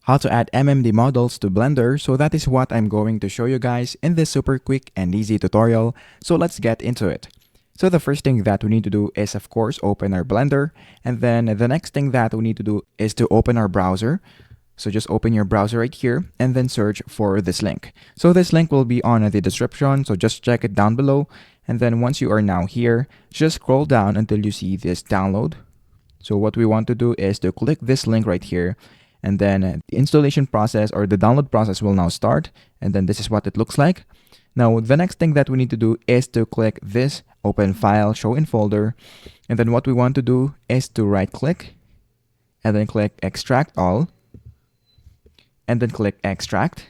how to add MMD models to Blender. So that is what I'm going to show you guys in this super quick and easy tutorial. So let's get into it. So the first thing that we need to do is, of course, open our Blender. And then the next thing that we need to do is to open our browser. So just open your browser right here and then search for this link. So this link will be on the description. So just check it down below. And then once you are now here, just scroll down until you see this download. So what we want to do is to click this link right here. And then the installation process or the download process will now start. And then this is what it looks like. Now, the next thing that we need to do is to click this open file, show in folder. And then what we want to do is to right click and then click extract all. And then click extract.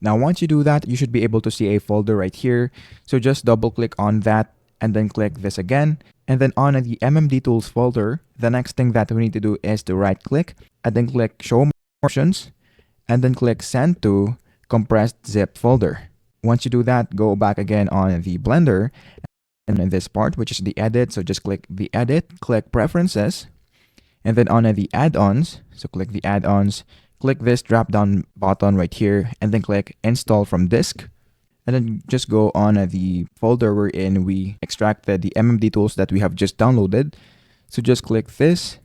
Now, once you do that, you should be able to see a folder right here. So just double click on that and then click this again. And then on the MMD Tools folder, the next thing that we need to do is to right click and then click show more options and then click send to compressed zip folder. Once you do that, go back again on the Blender and in this part, which is the edit. So just click the edit, click preferences, and then on the add-ons. So click the add-ons. Click this drop-down button right here and then click install from disk. And then just go on the folder wherein we extracted the MMD tools that we have just downloaded. So just click this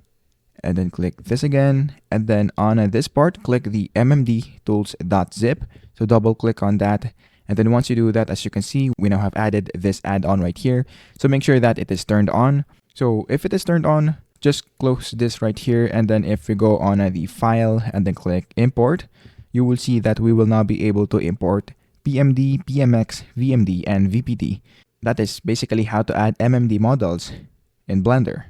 and then click this again. And then on this part, click the MMD tools.zip. So double click on that. And then once you do that, as you can see, we now have added this add-on right here. So make sure that it is turned on. So if it is turned on, just close this right here. And then if we go on the file and then click import, you will see that we will now be able to import PMD, PMX, VMD, and VPD. That is basically how to add MMD models in Blender.